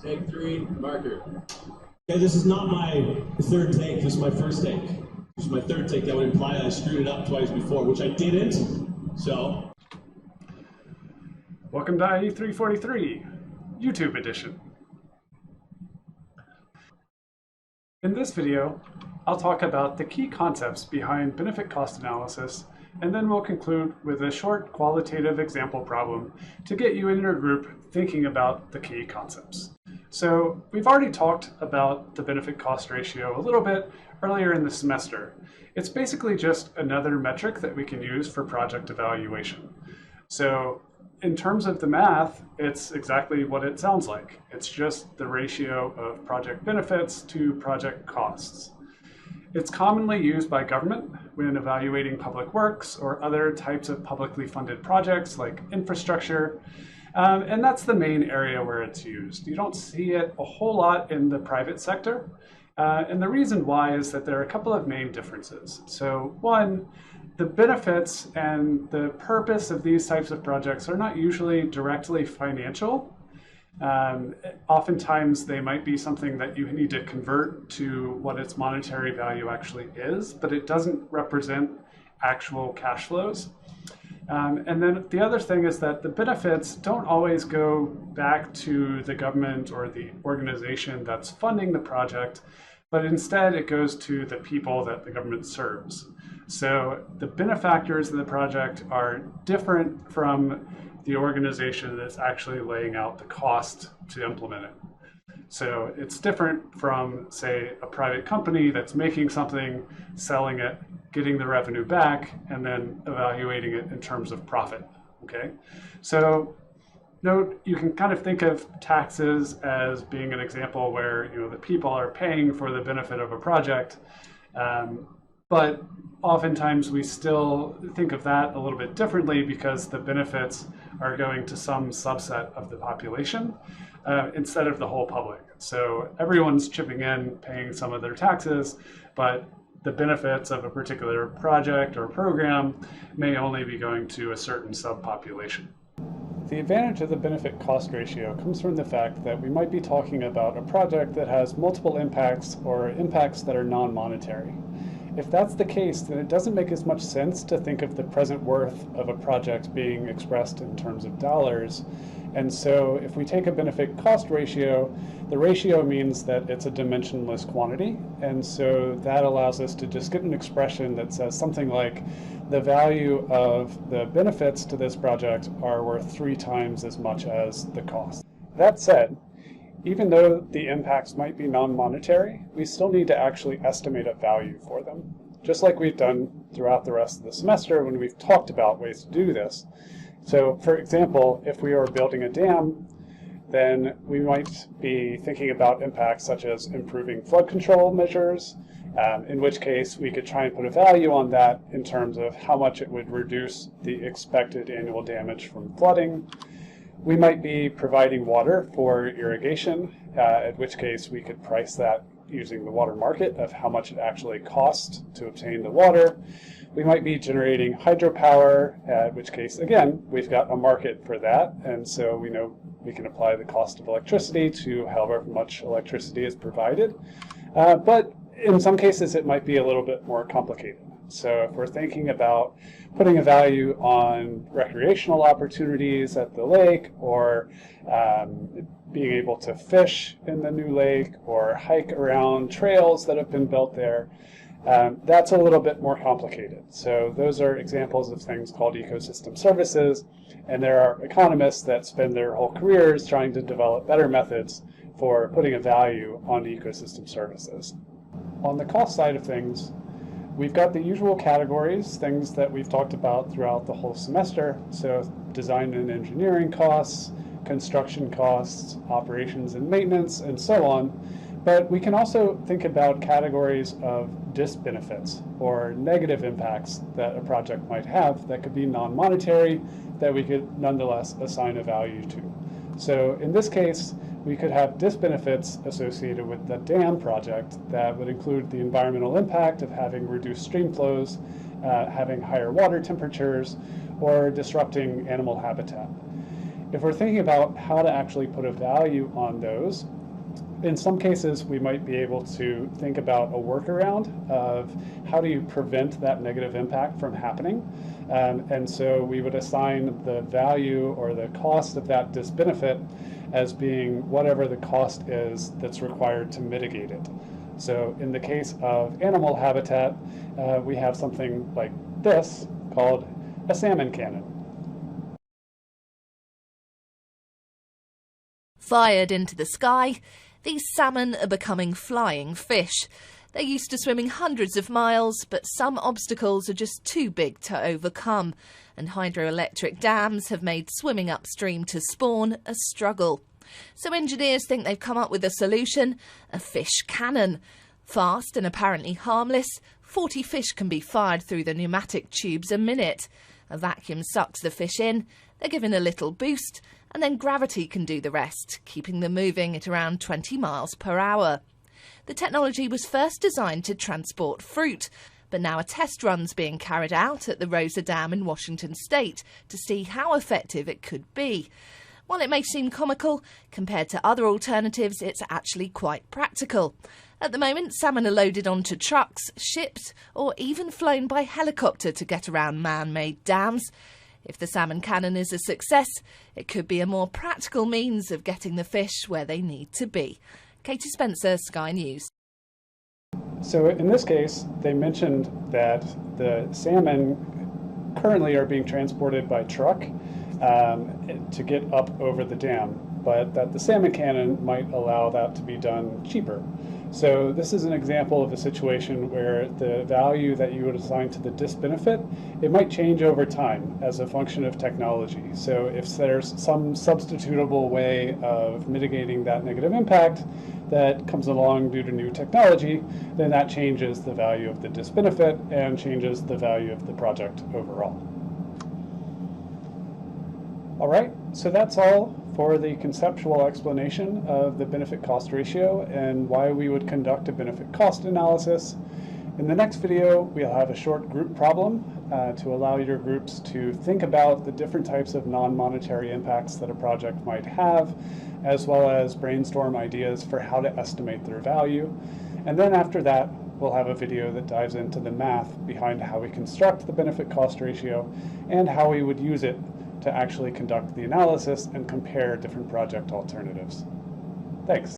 Take three, marker. Okay, this is not my third take, this is my first take. This is my third take. That would imply that I screwed it up twice before, which I didn't, so. Welcome to IE343, YouTube edition. In this video, I'll talk about the key concepts behind benefit cost analysis, and then we'll conclude with a short qualitative example problem to get you in your group thinking about the key concepts. So we've already talked about the benefit cost ratio a little bit earlier in the semester. It's basically just another metric that we can use for project evaluation. So in terms of the math, it's exactly what it sounds like. It's just the ratio of project benefits to project costs. It's commonly used by government when evaluating public works or other types of publicly funded projects like infrastructure. And that's the main area where it's used. You don't see it a whole lot in the private sector. And the reason why is that there are a couple of main differences. So one, the benefits and the purpose of these types of projects are not usually directly financial. Oftentimes they might be something that you need to convert to what its monetary value actually is, but it doesn't represent actual cash flows. And then the other thing is that the benefits don't always go back to the government or the organization that's funding the project, but instead it goes to the people that the government serves. So the benefactors of the project are different from the organization that's actually laying out the cost to implement it. So it's different from, say, a private company that's making something, selling it, getting the revenue back, and then evaluating it in terms of profit, okay? So note, you can kind of think of taxes as being an example where the people are paying for the benefit of a project, but oftentimes we still think of that a little bit differently because the benefits are going to some subset of the population instead of the whole public. So everyone's chipping in, paying some of their taxes, but the benefits of a particular project or program may only be going to a certain subpopulation. The advantage of the benefit cost ratio comes from the fact that we might be talking about a project that has multiple impacts or impacts that are non-monetary. If that's the case, then it doesn't make as much sense to think of the present worth of a project being expressed in terms of dollars. And so if we take a benefit cost ratio, the ratio means that it's a dimensionless quantity. And so that allows us to just get an expression that says something like the value of the benefits to this project are worth 3 times as much as the cost. That said, even though the impacts might be non-monetary, we still need to actually estimate a value for them, just like we've done throughout the rest of the semester when we've talked about ways to do this. So, for example, if we are building a dam, then we might be thinking about impacts such as improving flood control measures, in which case we could try and put a value on that in terms of how much it would reduce the expected annual damage from flooding. We might be providing water for irrigation, in which case we could price that using the water market of how much it actually costs to obtain the water. We might be generating hydropower, in which case, again, we've got a market for that, and so we know we can apply the cost of electricity to however much electricity is provided. But in some cases, it might be a little bit more complicated. So if we're thinking about putting a value on recreational opportunities at the lake, or being able to fish in the new lake, or hike around trails that have been built there, that's a little bit more complicated. So those are examples of things called ecosystem services, and there are economists that spend their whole careers trying to develop better methods for putting a value on ecosystem services. On the cost side of things, we've got the usual categories, things that we've talked about throughout the whole semester. So design and engineering costs, construction costs, operations and maintenance, and so on. But we can also think about categories of disbenefits or negative impacts that a project might have that could be non-monetary that we could nonetheless assign a value to. So in this case, we could have disbenefits associated with the dam project that would include the environmental impact of having reduced stream flows, having higher water temperatures, or disrupting animal habitat. if we're thinking about how to actually put a value on those, in some cases, we might be able to think about a workaround of how do you prevent that negative impact from happening. And so we would assign the value or the cost of that disbenefit as being whatever the cost is that's required to mitigate it. So in the case of animal habitat, we have something like this called a salmon cannon. Fired into the sky, these salmon are becoming flying fish. They're used to swimming hundreds of miles, but some obstacles are just too big to overcome, and hydroelectric dams have made swimming upstream to spawn a struggle. So engineers think they've come up with a solution: a fish cannon. Fast and apparently harmless, 40 fish can be fired through the pneumatic tubes a minute. A vacuum sucks the fish in, they're given a little boost, and then gravity can do the rest, keeping them moving at around 20 miles per hour. The technology was first designed to transport fruit, but now a test run's being carried out at the Rosa Dam in Washington State to see how effective it could be. While it may seem comical, compared to other alternatives, it's actually quite practical. At the moment, salmon are loaded onto trucks, shipped, or even flown by helicopter to get around man-made dams. If the salmon cannon is a success, it could be a more practical means of getting the fish where they need to be. Katie Spencer, Sky News. So in this case, they mentioned that the salmon currently are being transported by truck to get up over the dam, but that the salmon cannon might allow that to be done cheaper. So this is an example of a situation where the value that you would assign to the disbenefit, it might change over time as a function of technology. So if there's some substitutable way of mitigating that negative impact that comes along due to new technology, then that changes the value of the disbenefit and changes the value of the project overall. All right, so that's all for the conceptual explanation of the benefit-cost ratio and why we would conduct a benefit-cost analysis. In the next video, we'll have a short group problem to allow your groups to think about the different types of non-monetary impacts that a project might have, as well as brainstorm ideas for how to estimate their value. And then after that, we'll have a video that dives into the math behind how we construct the benefit-cost ratio and how we would use it to actually conduct the analysis and compare different project alternatives. Thanks.